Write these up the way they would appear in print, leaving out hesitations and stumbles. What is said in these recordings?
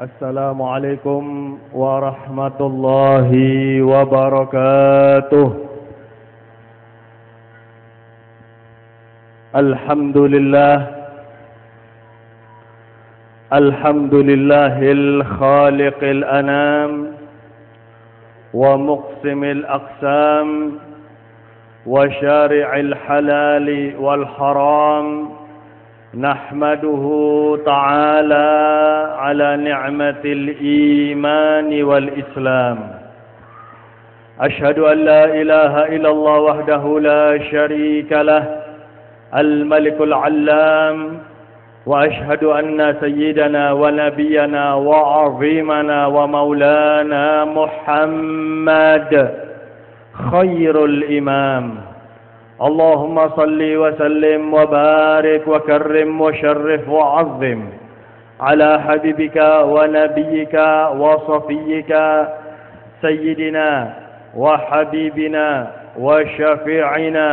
السلام عليكم ورحمة الله وبركاته. الحمد لله الخالق الأنام ومقسم الأقسام وشارع الحلال والحرام، نحمده تعالى على نعمة الإيمان والإسلام. أشهد أن لا إله إلا الله وحده لا شريك له الملك العلام، وأشهد أن سيدنا ونبينا وعظيمنا ومولانا محمد خير الإمام. اللهم صل وسلم وبارك وكرم وشرف وعظم على حبيبك ونبيك وصفيك سيدنا وحبيبنا وشفيعنا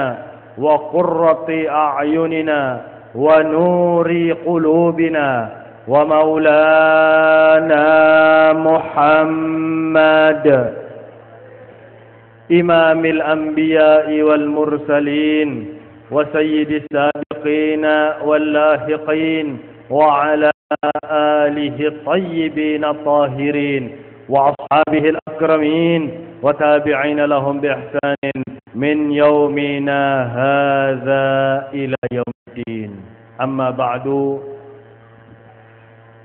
وقرة أعيننا ونور قلوبنا ومولانا محمد إمام الأنبياء والمرسلين وسيد السابقين واللاحقين، وعلى آله الطيبين الطاهرين وأصحابه الأكرمين وتابعين لهم بإحسان من يومنا هذا إلى يوم الدين. أما بعد.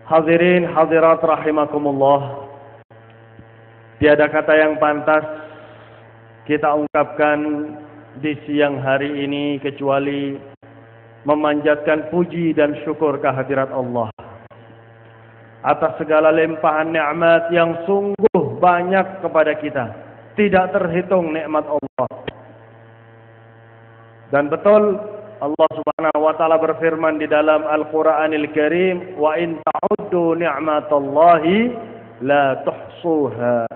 Hadirin hadirat rahimakumullah, tiada kata yang pantas kita ungkapkan di siang hari ini kecuali memanjatkan puji dan syukur kehadirat Allah atas segala limpahan nikmat yang sungguh banyak kepada kita, tidak terhitung nikmat Allah. Dan betul Allah Subhanahu wa taala berfirman di dalam Al-Qur'anil Karim, wa in ta'uddu ni'matallahi la tuhsuha.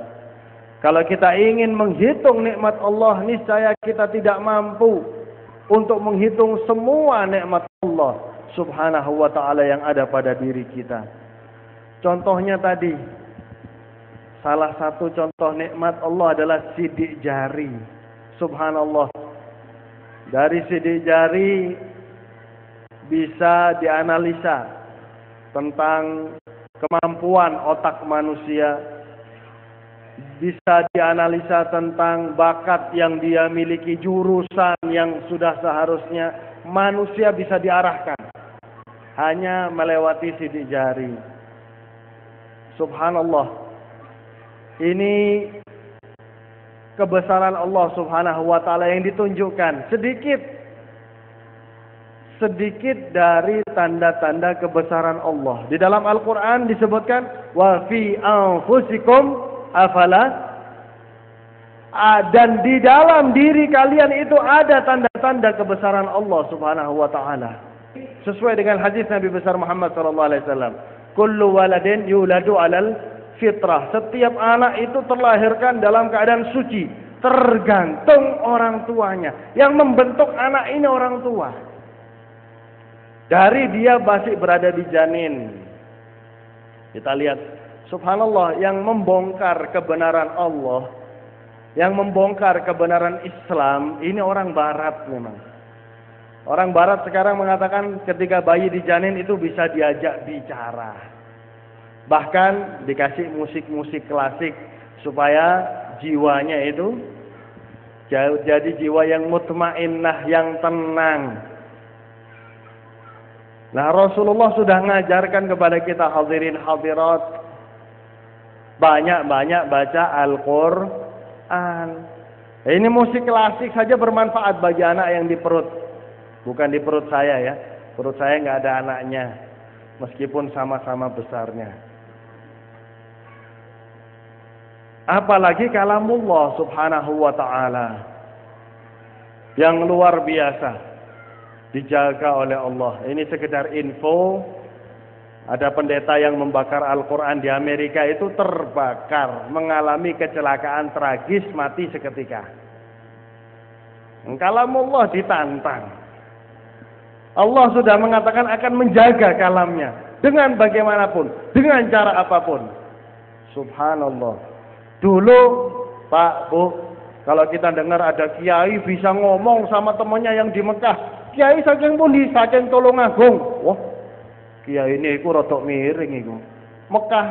Kalau kita ingin menghitung nikmat Allah, niscaya kita tidak mampu untuk menghitung semua nikmat Allah Subhanahu wa taala yang ada pada diri kita. Contohnya tadi, salah satu contoh nikmat Allah adalah sidik jari. Subhanallah. Dari sidik jari bisa dianalisa tentang kemampuan otak manusia, bisa dianalisa tentang bakat yang dia miliki, jurusan yang sudah seharusnya manusia bisa diarahkan hanya melewati sidik jari. Subhanallah. Ini kebesaran Allah Subhanahu wa taala yang ditunjukkan sedikit dari tanda-tanda kebesaran Allah. Di dalam Al-Qur'an disebutkan wa fi anfusikum afala, dan di dalam diri kalian itu ada tanda-tanda kebesaran Allah Subhanahu wa taala. Sesuai dengan hadis Nabi besar Muhammad sallallahu alaihi wasallam, kullu waladin yuladu 'alal fitrah. Setiap anak itu terlahirkan dalam keadaan suci, tergantung orang tuanya. Yang membentuk anak ini orang tua. Dari dia masih berada di janin. Kita lihat, subhanallah, yang membongkar kebenaran Allah, yang membongkar kebenaran Islam, ini orang barat memang. Orang barat sekarang mengatakan ketika bayi di janin itu bisa diajak bicara. Bahkan dikasih musik-musik klasik supaya jiwanya itu jadi jiwa yang mutmainnah, yang tenang. Nah, Rasulullah sudah mengajarkan kepada kita hadirin hadirat, banyak-banyak baca Al-Quran. Ini musik klasik saja bermanfaat bagi anak yang di perut. Bukan di perut saya ya. Perut saya nggak ada anaknya. Meskipun sama-sama besarnya. Apalagi kalamullah Subhanahu wa ta'ala. Yang luar biasa. Dijaga oleh Allah. Ini sekedar info. Ada pendeta yang membakar Al-Quran di Amerika itu terbakar, mengalami kecelakaan tragis, mati seketika. Kalamullah ditantang. Allah sudah mengatakan akan menjaga kalamnya. dengan bagaimanapun, dengan cara apapun. Subhanallah. Dulu Pak, Bu, kalau kita dengar ada kiai bisa ngomong sama temannya yang di Mekah, kiai saking pundi, saking Tulungagung. Wah, kiai ini iku rodok miring iku. Mekah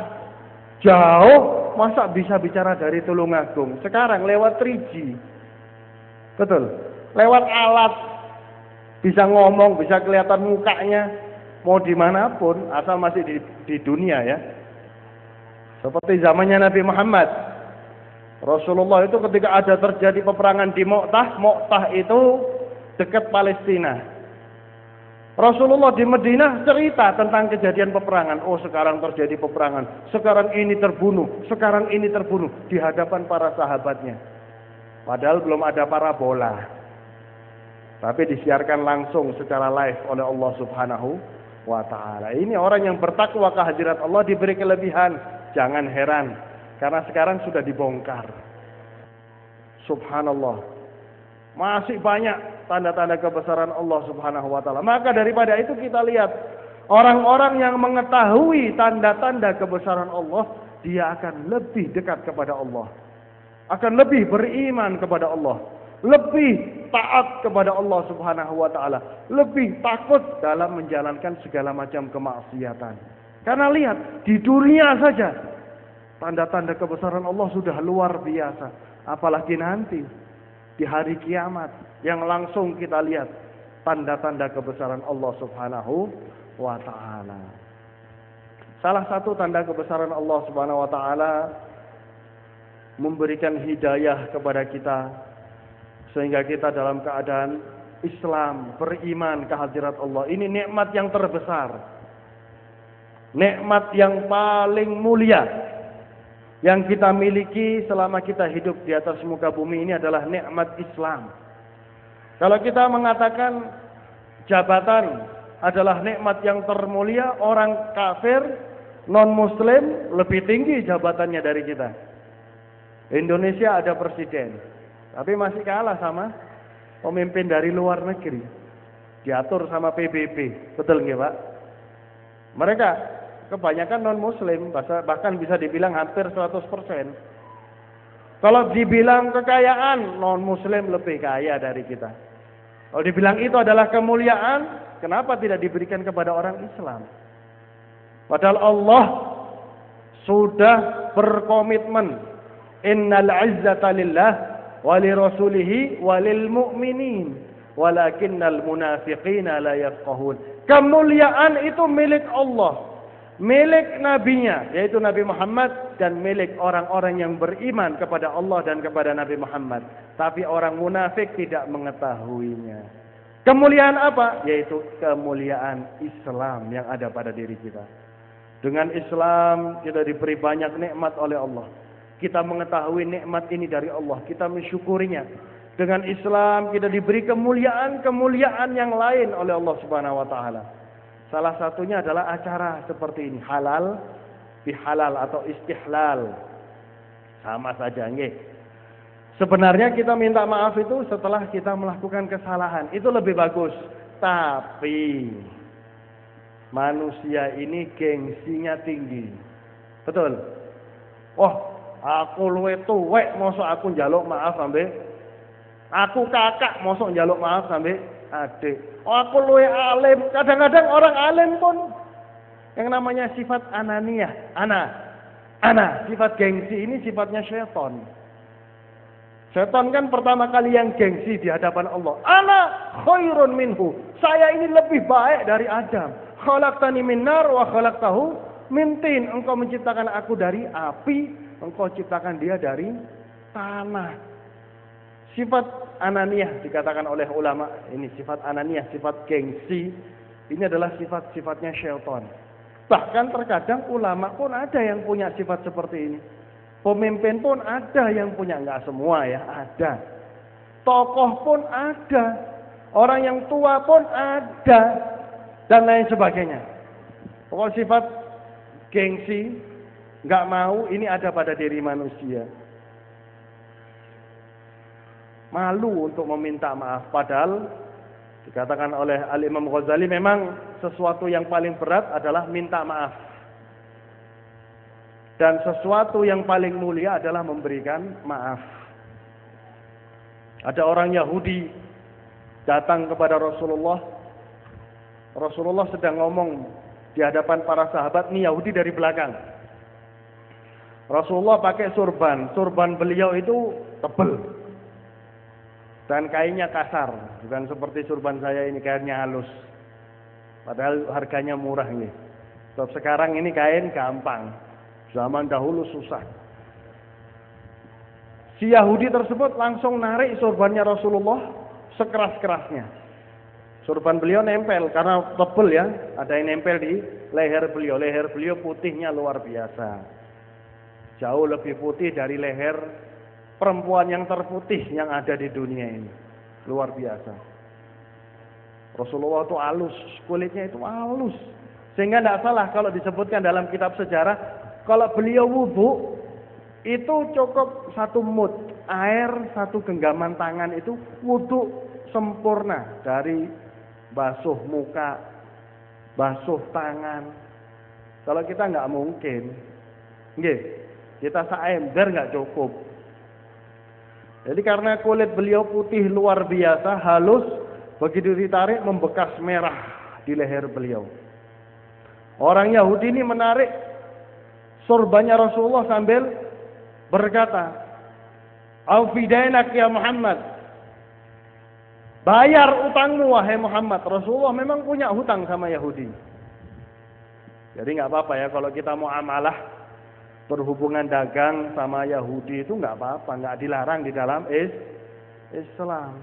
jauh, masa bisa bicara dari Tulungagung? Sekarang lewat 3G. Betul. Lewat alat bisa ngomong, bisa kelihatan mukanya, mau dimanapun, asal masih di dunia ya. Seperti zamannya Nabi Muhammad. Rasulullah itu ketika ada terjadi peperangan di Mu'tah, Mu'tah itu dekat Palestina. Rasulullah di Madinah cerita tentang kejadian peperangan. Oh, sekarang terjadi peperangan, sekarang ini terbunuh, sekarang ini terbunuh di hadapan para sahabatnya. Padahal belum ada parabola, tapi disiarkan langsung secara live oleh Allah Subhanahu wa ta'ala. Ini orang yang bertakwa ke hadirat Allah diberi kelebihan. Jangan heran, karena sekarang sudah dibongkar. Subhanallah. Masih banyak tanda-tanda kebesaran Allah Subhanahu wa ta'ala. Maka daripada itu kita lihat orang-orang yang mengetahui tanda-tanda kebesaran Allah, dia akan lebih dekat kepada Allah, akan lebih beriman kepada Allah, lebih taat kepada Allah Subhanahu wa ta'ala, lebih takut dalam menjalankan segala macam kemaksiatan. Karena lihat, di dunia saja tanda-tanda kebesaran Allah sudah luar biasa, apalagi nanti di hari kiamat yang langsung kita lihat tanda-tanda kebesaran Allah Subhanahu wa ta'ala. Salah satu tanda kebesaran Allah Subhanahu wa ta'ala memberikan hidayah kepada kita sehingga kita dalam keadaan Islam, beriman ke hadirat Allah. Ini nikmat yang terbesar, nikmat yang paling mulia yang kita miliki selama kita hidup di atas muka bumi ini adalah nikmat Islam. Kalau kita mengatakan jabatan adalah nikmat yang termulia, orang kafir, non-muslim lebih tinggi jabatannya dari kita. Indonesia ada presiden, tapi masih kalah sama pemimpin dari luar negeri. Diatur sama PBB, betul nggak Pak? Mereka kebanyakan non-muslim, bahkan bisa dibilang hampir 100%. Kalau dibilang kekayaan, non-muslim lebih kaya dari kita. Kalau dibilang itu adalah kemuliaan, kenapa tidak diberikan kepada orang Islam? Padahal Allah sudah berkomitmen, innal izzata lillah wa li rasulihi wa lil mu'minin walakinnal munafiqina la yafqahun. Kemuliaan itu milik Allah, milik nabinya yaitu Nabi Muhammad, dan milik orang-orang yang beriman kepada Allah dan kepada Nabi Muhammad. Tapi orang munafik tidak mengetahuinya. Kemuliaan apa? Yaitu kemuliaan Islam yang ada pada diri kita. Dengan Islam kita diberi banyak nikmat oleh Allah. Kita mengetahui nikmat ini dari Allah, kita mensyukurinya. Dengan Islam kita diberi kemuliaan-kemuliaan yang lain oleh Allah Subhanahu wa ta'ala. Salah satunya adalah acara seperti ini, halal bihalal atau istihlal. Sama saja nggih. Sebenarnya kita minta maaf itu setelah kita melakukan kesalahan, itu lebih bagus. Tapi manusia ini gengsinya tinggi. Betul? Oh, aku luwe tuwek mosok aku njaluk maaf sampe. Aku kakak mosok njaluk maaf sampe adik. Oh, aku luwe alim. Kadang-kadang orang alim pun yang namanya sifat ananiyah, ana, sifat gengsi ini sifatnya syaitan. Syaitan kan pertama kali yang gengsi di hadapan Allah. Ana khairun minhu. Saya ini lebih baik dari Adam. Khalaqtani min nar wa khalaqtahu min tin. Engkau menciptakan aku dari api, engkau ciptakan dia dari tanah. Sifat ananiyah dikatakan oleh ulama, ini sifat ananiyah, sifat gengsi. Ini adalah sifat-sifatnya syaitan. Bahkan terkadang ulama pun ada yang punya sifat seperti ini. Pemimpin pun ada yang punya, enggak semua ya, ada. Tokoh pun ada. Orang yang tua pun ada. Dan lain sebagainya. Pokoknya sifat gengsi, enggak mau, ini ada pada diri manusia. Malu untuk meminta maaf. Padahal Dikatakan oleh Al-Imam Ghazali memang sesuatu yang paling berat adalah minta maaf. Dan sesuatu yang paling mulia adalah memberikan maaf. Ada orang Yahudi datang kepada Rasulullah. Rasulullah sedang ngomong di hadapan para sahabat, nih Yahudi dari belakang. Rasulullah pakai surban. Surban beliau itu tebal. Dan kainnya kasar. Bukan seperti surban saya ini, kainnya halus. Padahal harganya murah nih. Sebab sekarang ini kain gampang. Zaman dahulu susah. Si Yahudi tersebut langsung narik surbannya Rasulullah sekeras-kerasnya. Surban beliau nempel karena tebal ya, ada yang nempel di leher beliau. Leher beliau putihnya luar biasa. Jauh lebih putih dari leher perempuan yang terputih yang ada di dunia ini. Luar biasa. Rasulullah itu halus, kulitnya itu halus. Sehingga tidak salah kalau disebutkan dalam kitab sejarah, kalau beliau wudu itu cukup satu mud air, satu genggaman tangan itu wudu sempurna, dari basuh muka, basuh tangan. Kalau kita nggak mungkin, nggih, kita saember nggak cukup. Jadi karena kulit beliau putih luar biasa, halus, begitu ditarik membekas merah di leher beliau. Orang Yahudi ini menarik surbannya Rasulullah sambil berkata, "Aufidainak ya Muhammad." Bayar utangmu wahai Muhammad. Rasulullah memang punya hutang sama Yahudi. Jadi nggak apa-apa ya kalau kita muamalah berhubungan dagang sama Yahudi itu nggak apa-apa, nggak dilarang di dalam Islam.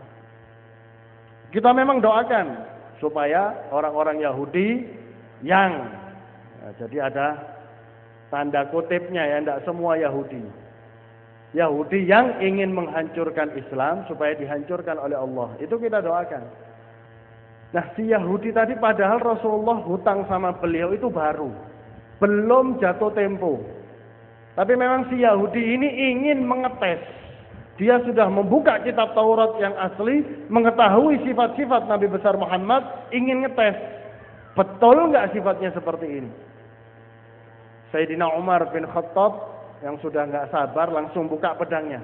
Kita memang doakan supaya orang-orang Yahudi yang jadi ada tanda kutipnya ya, tidak semua Yahudi. Yahudi yang ingin menghancurkan Islam supaya dihancurkan oleh Allah. Itu kita doakan. Nah, si Yahudi tadi padahal Rasulullah hutang sama beliau itu baru. Belum jatuh tempo. Tapi memang si Yahudi ini ingin mengetes. Dia sudah membuka kitab Taurat yang asli, mengetahui sifat-sifat Nabi besar Muhammad, ingin ngetes. Betul nggak sifatnya seperti ini? Sayyidina Umar bin Khattab yang sudah nggak sabar langsung buka pedangnya.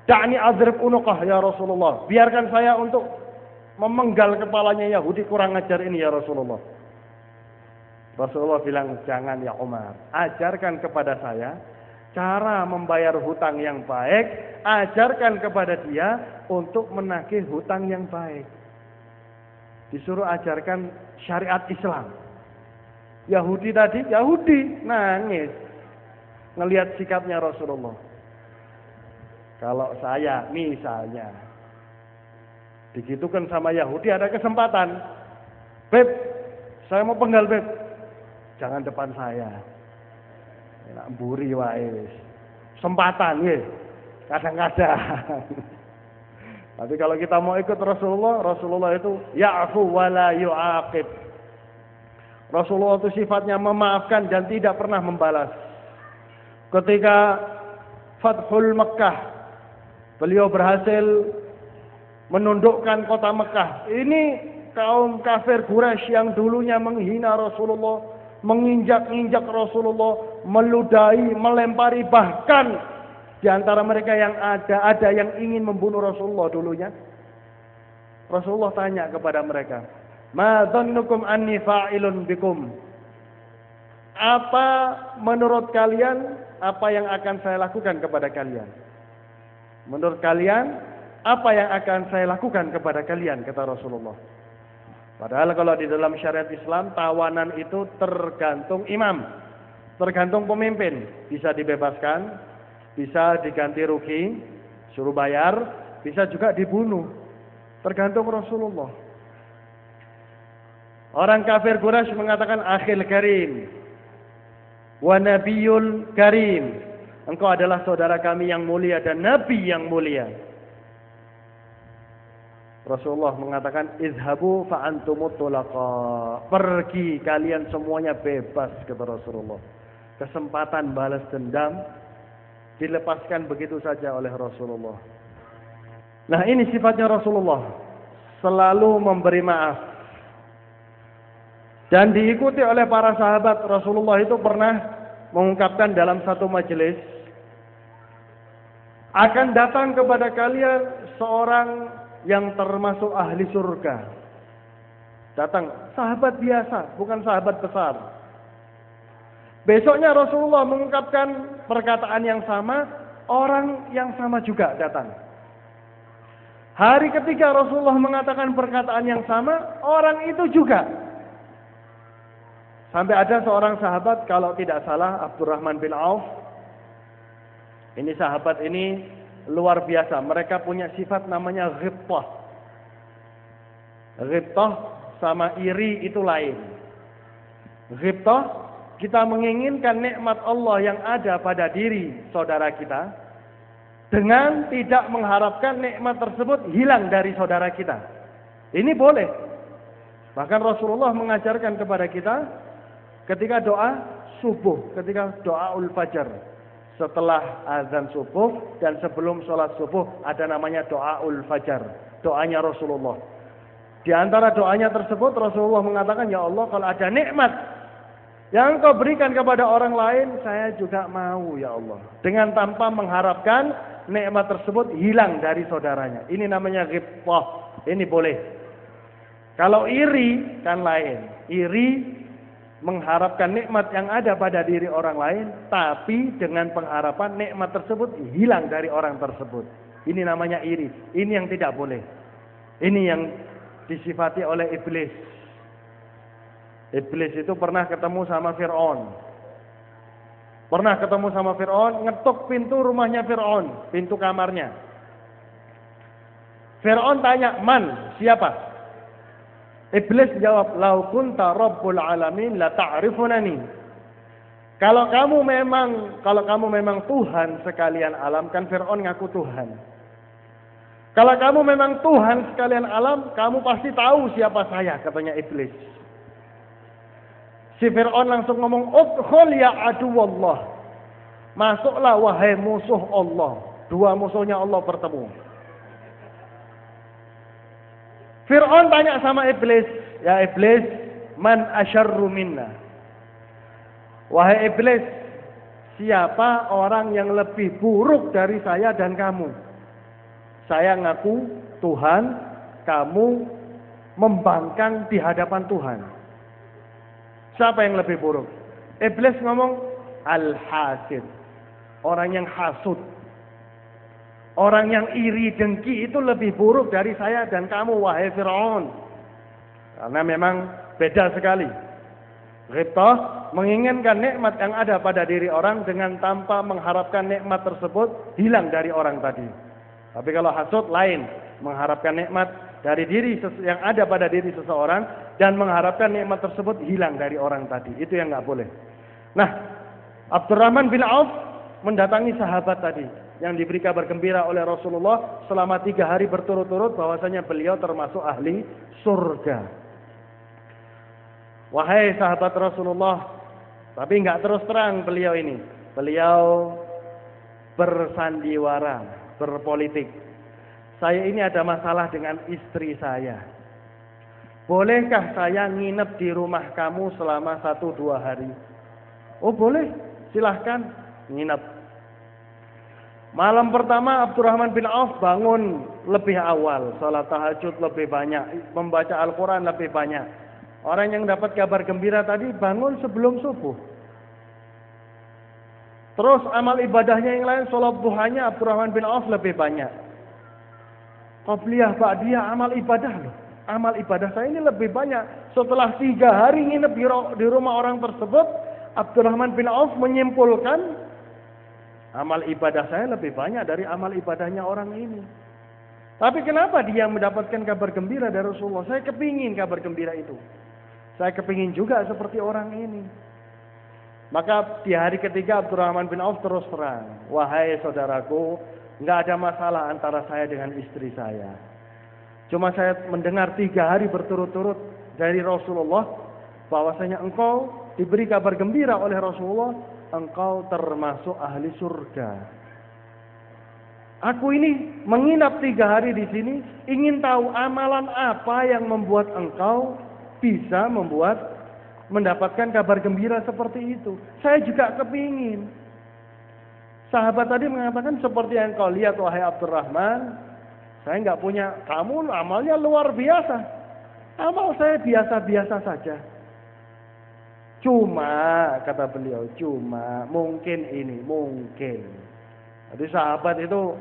Da'ni adrib unuqah ya Rasulullah. Biarkan saya untuk memenggal kepalanya Yahudi kurang ajar ini ya Rasulullah. Rasulullah bilang, jangan ya Umar. Ajarkan kepada saya cara membayar hutang yang baik. Ajarkan kepada dia untuk menagih hutang yang baik. Disuruh ajarkan syariat Islam. Yahudi tadi, Yahudi nangis ngelihat sikapnya Rasulullah. Kalau saya misalnya digitukan sama Yahudi, ada kesempatan, Beb, saya mau penggal Beb, jangan depan saya, enak mburi wae wis. Kesempatan ya, kadang-kadang. Tapi kalau kita mau ikut Rasulullah, Rasulullah itu ya'fu wa la yu'aqib. Rasulullah itu sifatnya memaafkan dan tidak pernah membalas. Ketika Fathul Mekkah, beliau berhasil menundukkan kota Mekkah. Ini kaum kafir Quraisy yang dulunya menghina Rasulullah, menginjak-injak Rasulullah, meludahi, melempari, bahkan di antara mereka yang ada yang ingin membunuh Rasulullah dulunya. Rasulullah tanya kepada mereka, "Ma dhannukum anni fa'ilun bikum?" Apa menurut kalian apa yang akan saya lakukan kepada kalian? Menurut kalian apa yang akan saya lakukan kepada kalian, kata Rasulullah. Padahal kalau di dalam syariat Islam tawanan itu tergantung imam, tergantung pemimpin, bisa dibebaskan, bisa diganti rugi, suruh bayar, bisa juga dibunuh. Tergantung Rasulullah. Orang kafir Quraisy mengatakan akhil karim wa nabiyul karim. Engkau adalah saudara kami yang mulia dan nabi yang mulia. Rasulullah mengatakan izhabu fa antumut tulaqa. Pergi kalian semuanya bebas, kata Rasulullah. Kesempatan balas dendam dilepaskan begitu saja oleh Rasulullah. Nah, ini sifatnya Rasulullah. selalu memberi maaf. Dan diikuti oleh para sahabat. Rasulullah itu pernah mengungkapkan dalam satu majelis, akan datang kepada kalian seorang yang termasuk ahli surga. Datang sahabat biasa, bukan sahabat besar. Besoknya Rasulullah mengungkapkan perkataan yang sama, orang yang sama juga datang. Hari ketiga Rasulullah mengatakan perkataan yang sama, orang itu juga. Sampai ada seorang sahabat, kalau tidak salah Abdurrahman bin Auf. Ini sahabat ini luar biasa. Mereka punya sifat namanya ghibtah. Ghibtah sama iri itu lain. Ghibtah, kita menginginkan nikmat Allah yang ada pada diri saudara kita, dengan tidak mengharapkan nikmat tersebut hilang dari saudara kita. Ini boleh. Bahkan Rasulullah mengajarkan kepada kita, ketika doa subuh, ketika doaul fajar, setelah azan subuh dan sebelum sholat subuh, ada namanya doaul fajar, doanya Rasulullah. Di antara doanya tersebut Rasulullah mengatakan, ya Allah, kalau ada nikmat yang Engkau berikan kepada orang lain, saya juga mau ya Allah, dengan tanpa mengharapkan nikmat tersebut hilang dari saudaranya. Ini namanya ghibtah. Ini boleh. Kalau iri kan lain. Iri mengharapkan nikmat yang ada pada diri orang lain, tapi dengan pengharapan nikmat tersebut hilang dari orang tersebut. Ini namanya iri. Ini yang tidak boleh. Ini yang disifati oleh iblis. Iblis itu pernah ketemu sama Fir'aun. Ngetuk pintu rumahnya Fir'aun, pintu kamarnya. Fir'aun tanya, man, siapa? Iblis jawab, lau kunta rabbul alamin la ta'rifunani. Kalau kamu memang Tuhan sekalian alam, kan Fir'aun ngaku Tuhan. Kalau kamu memang Tuhan sekalian alam, kamu pasti tahu siapa saya, katanya iblis. Si Fir'aun langsung ngomong, udkhul ya aduwallah. Masuklah wahai musuh Allah. Dua musuhnya Allah bertemu. Fir'aun tanya sama iblis, ya iblis, man asyarru minna. Wahai iblis, siapa orang yang lebih buruk dari saya dan kamu? Saya ngaku Tuhan, kamu membangkang di hadapan Tuhan. Siapa yang lebih buruk? Iblis ngomong, al-hasid. Orang yang hasud. Orang yang iri dengki itu lebih buruk dari saya dan kamu, wahai Fir'aun. Karena memang beda sekali. Ghibtah menginginkan nikmat yang ada pada diri orang dengan tanpa mengharapkan nikmat tersebut hilang dari orang tadi. Tapi kalau hasud lain, mengharapkan nikmat dari diri yang ada pada diri seseorang dan mengharapkan nikmat tersebut hilang dari orang tadi. Itu yang nggak boleh. Nah, Abdurrahman bin Auf mendatangi sahabat tadi yang diberi kabar gembira oleh Rasulullah selama 3 hari berturut-turut bahwasanya beliau termasuk ahli surga. Wahai sahabat Rasulullah, tapi nggak terus terang beliau ini. Beliau bersandiwara, berpolitik. Saya ini ada masalah dengan istri saya. Bolehkah saya nginep di rumah kamu selama 1-2 hari? Oh boleh, silahkan nginep. Malam pertama Abdurrahman bin Auf bangun lebih awal, salat tahajud lebih banyak, membaca Al-Quran lebih banyak. Orang yang dapat kabar gembira tadi bangun sebelum subuh. Terus amal ibadahnya yang lain, salat duhanya Abdurrahman bin Auf lebih banyak. Qabliyah ba'diyah amal ibadah loh. Amal ibadah saya ini lebih banyak. Setelah 3 hari nginep di rumah orang tersebut, Abdurrahman bin Auf menyimpulkan amal ibadah saya lebih banyak dari amal ibadahnya orang ini. Tapi kenapa dia mendapatkan kabar gembira dari Rasulullah? Saya kepingin kabar gembira itu. Saya kepingin juga seperti orang ini. Maka di hari ketiga Abdurrahman bin Auf terus terang, wahai saudaraku, nggak ada masalah antara saya dengan istri saya. Cuma saya mendengar 3 hari berturut-turut dari Rasulullah bahwasanya engkau diberi kabar gembira oleh Rasulullah, engkau termasuk ahli surga. Aku ini menginap 3 hari di sini, ingin tahu amalan apa yang membuat engkau bisa mendapatkan kabar gembira seperti itu. Saya juga kepingin. Sahabat tadi mengatakan seperti yang kau lihat wahai Abdurrahman, saya nggak punya, kamu amalnya luar biasa. Amal saya biasa-biasa saja. Cuma, kata beliau, mungkin ini, mungkin. Jadi sahabat itu,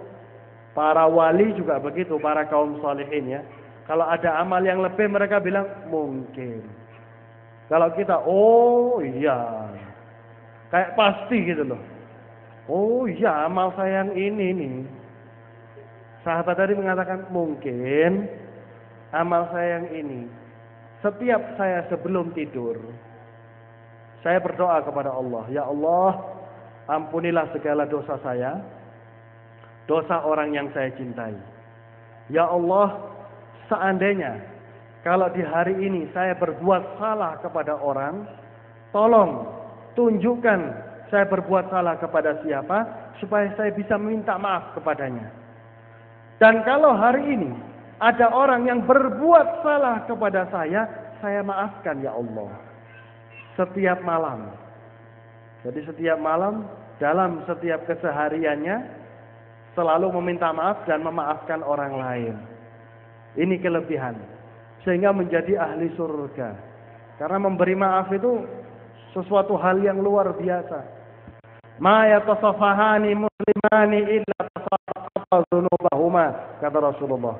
para wali juga begitu, para kaum salihin ya. Kalau ada amal yang lebih mereka bilang mungkin. Kalau kita, oh iya, kayak pasti gitu loh. Oh iya, amal saya yang ini nih. Sahabat tadi mengatakan mungkin amal saya yang ini. Setiap saya sebelum tidur, saya berdoa kepada Allah, ya Allah, ampunilah segala dosa saya, dosa orang yang saya cintai. Ya Allah, seandainya kalau di hari ini saya berbuat salah kepada orang, tolong tunjukkan saya berbuat salah kepada siapa, supaya saya bisa meminta maaf kepadanya. Dan kalau hari ini ada orang yang berbuat salah kepada saya maafkan ya Allah. Setiap malam. Jadi setiap malam, dalam setiap kesehariannya, selalu meminta maaf dan memaafkan orang lain. Ini kelebihan. Sehingga menjadi ahli surga. Karena memberi maaf itu sesuatu hal yang luar biasa. Ma yatasafahani muslimani illa tasaffaqa dzunubahuma, kata Rasulullah.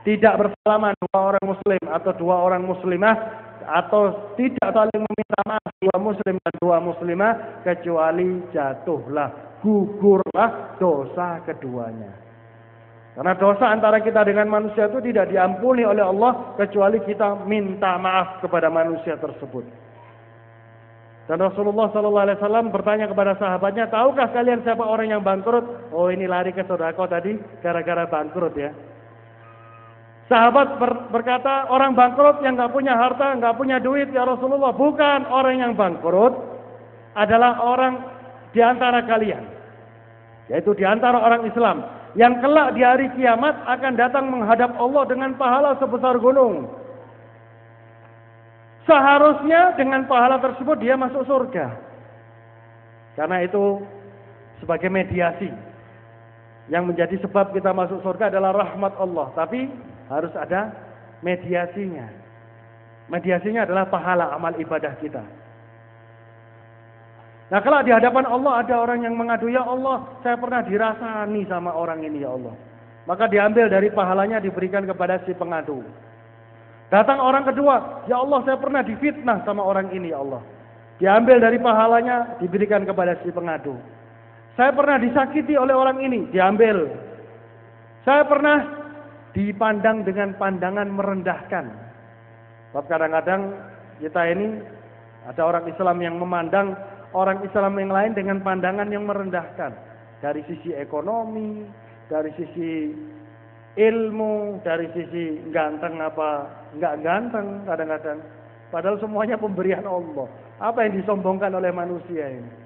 Tidak bersalaman 2 orang muslim atau 2 orang muslimah, atau tidak saling meminta maaf 2 muslim dan 2 muslimah, kecuali jatuhlah, gugurlah dosa keduanya. Karena dosa antara kita dengan manusia itu tidak diampuni oleh Allah kecuali kita minta maaf kepada manusia tersebut. Dan Rasulullah SAW bertanya kepada sahabatnya, tahukah kalian siapa orang yang bangkrut? Oh, ini lari ke sedekah tadi gara-gara bangkrut ya. Sahabat berkata, orang bangkrut yang nggak punya harta, nggak punya duit ya Rasulullah. Bukan, orang yang bangkrut adalah orang di antara kalian, yaitu di antara orang Islam, yang kelak di hari kiamat akan datang menghadap Allah dengan pahala sebesar gunung. Seharusnya dengan pahala tersebut dia masuk surga. Karena itu sebagai mediasi. Yang menjadi sebab kita masuk surga adalah rahmat Allah. Tapi harus ada mediasinya. Mediasinya adalah pahala amal ibadah kita. Nah, kalau di hadapan Allah ada orang yang mengadu, ya Allah, saya pernah dirasani sama orang ini ya Allah. Maka diambil dari pahalanya diberikan kepada si pengadu. Datang orang kedua, ya Allah, saya pernah difitnah sama orang ini ya Allah. Diambil dari pahalanya diberikan kepada si pengadu. Saya pernah disakiti oleh orang ini, diambil. Saya pernah dipandang dengan pandangan merendahkan. Sebab kadang-kadang kita ini ada orang Islam yang memandang orang Islam yang lain dengan pandangan yang merendahkan. Dari sisi ekonomi, dari sisi ilmu, dari sisi ganteng apa enggak ganteng kadang-kadang. Padahal semuanya pemberian Allah. Apa yang disombongkan oleh manusia ini?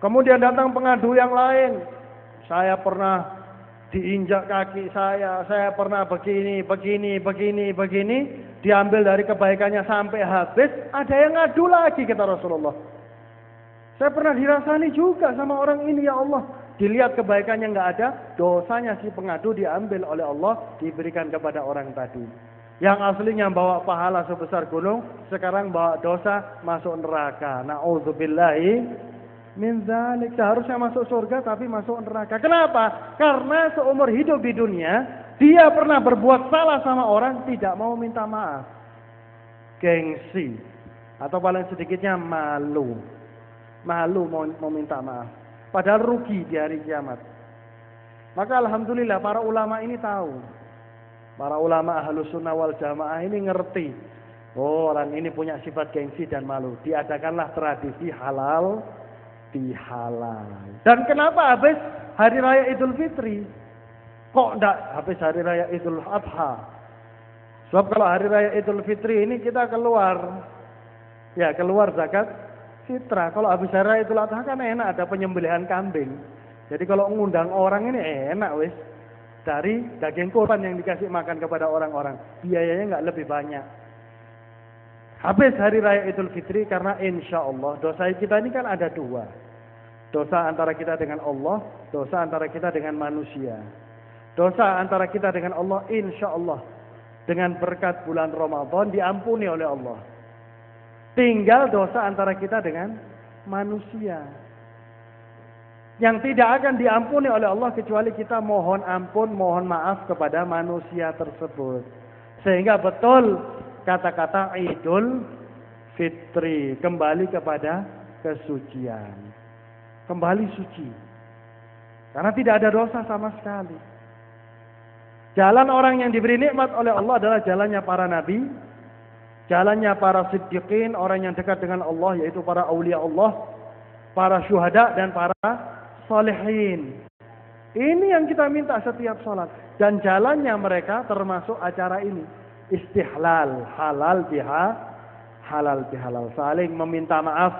Kemudian datang pengadu yang lain. Saya pernah diinjak kaki saya pernah begini. Diambil dari kebaikannya sampai habis. Ada yang ngadu lagi, kata Rasulullah. Saya pernah dirasani juga sama orang ini ya Allah. Dilihat kebaikannya nggak ada, dosanya si pengadu diambil oleh Allah, diberikan kepada orang tadi. Yang aslinya bawa pahala sebesar gunung, sekarang bawa dosa masuk neraka. Na'udzubillahi min dzalik. Seharusnya masuk surga tapi masuk neraka. Kenapa? Karena seumur hidup di dunia, dia pernah berbuat salah sama orang, tidak mau minta maaf. Gengsi. Atau paling sedikitnya malu. Malu mau minta maaf. Padahal rugi di hari kiamat. Maka alhamdulillah para ulama ini tahu. Para ulama Ahlus Sunnah wal Jamaah ini ngerti. Oh, orang ini punya sifat gengsi dan malu. Diadakanlah tradisi halal dihalal. Dan kenapa habis hari raya Idul Fitri? Kok enggak habis hari raya Idul Adha? Sebab kalau hari raya Idul Fitri ini kita keluar zakat fitrah. Kalau habis hari raya Idul Adha kan enak, ada penyembelihan kambing. Jadi kalau ngundang orang ini enak wis. Dari daging kurban yang dikasih makan kepada orang-orang. Biayanya nggak lebih banyak. Habis hari raya Idul Fitri karena insya Allah dosa kita ini kan ada dua. Dosa antara kita dengan Allah, dosa antara kita dengan manusia. Dosa antara kita dengan Allah insya Allah. Dengan berkat bulan Ramadan diampuni oleh Allah. Tinggal dosa antara kita dengan manusia. Yang tidak akan diampuni oleh Allah kecuali kita mohon ampun, mohon maaf kepada manusia tersebut. Sehingga betul kata-kata Idul Fitri, kembali kepada kesucian. Kembali suci. Karena tidak ada dosa sama sekali. Jalan orang yang diberi nikmat oleh Allah adalah jalannya para nabi, jalannya para siddiqin, orang yang dekat dengan Allah, yaitu para aulia Allah, para syuhada dan para solehin. Ini yang kita minta setiap sholat. Dan jalannya mereka termasuk acara ini. Istihlal, halal biha, halal bihalal. Saling meminta maaf,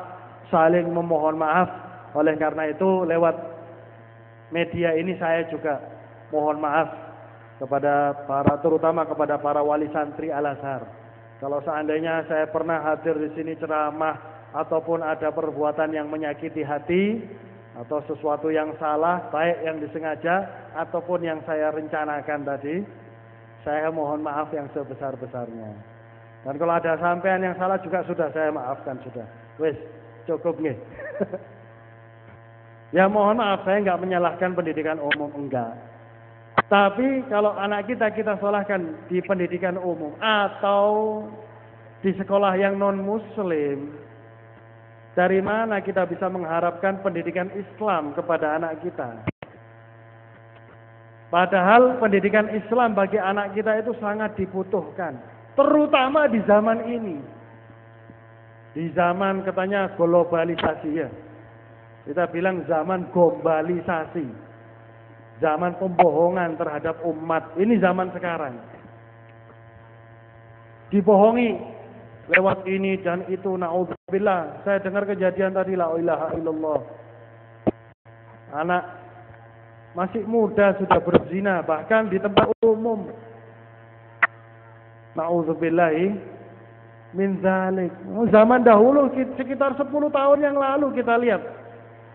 saling memohon maaf. Oleh karena itu lewat media ini saya juga mohon maaf kepada terutama kepada para wali santri Al-Azhar. Kalau seandainya saya pernah hadir di sini ceramah ataupun ada perbuatan yang menyakiti hati, atau sesuatu yang salah, baik yang disengaja ataupun yang saya rencanakan tadi, saya mohon maaf yang sebesar-besarnya. Dan kalau ada sampean yang salah juga sudah saya maafkan sudah. Wis, cukup nih. Ya mohon maaf, saya nggak menyalahkan pendidikan umum, enggak. Tapi kalau anak kita sekolahkan di pendidikan umum atau di sekolah yang non-muslim, dari mana kita bisa mengharapkan pendidikan Islam kepada anak kita? Padahal pendidikan Islam bagi anak kita itu sangat dibutuhkan. Terutama di zaman ini. Di zaman katanya globalisasi ya. Kita bilang zaman globalisasi. Zaman pembohongan terhadap umat. Ini zaman sekarang. Dibohongi lewat ini dan itu, na'udzubillah. Saya dengar kejadian tadi, la ilaha illallah. Anak masih muda sudah berzina, bahkan di tempat umum. Na'udzubillahi min zalik. Zaman dahulu sekitar 10 tahun yang lalu kita lihat.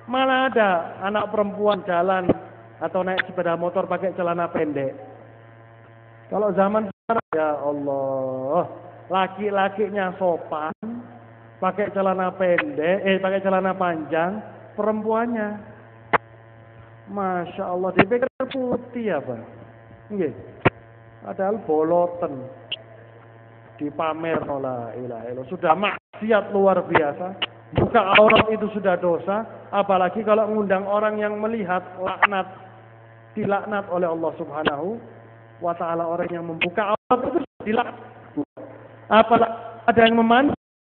Mana ada anak perempuan jalan atau naik sepeda motor pakai celana pendek. Kalau zaman sekarang, ya Allah, laki-lakinya sopan, pakai celana pendek, pakai celana panjang, perempuannya, masya Allah, dipikir putih apa? Nggih, padahal boloten, dipamer la ilaha illallah, sudah maksiat luar biasa, buka aurat itu sudah dosa, apalagi kalau mengundang orang yang melihat, dilaknat oleh Allah Subhanahu wa Ta'ala. Orang yang membuka aurat itu dilaknat. Apalagi ada yang memandang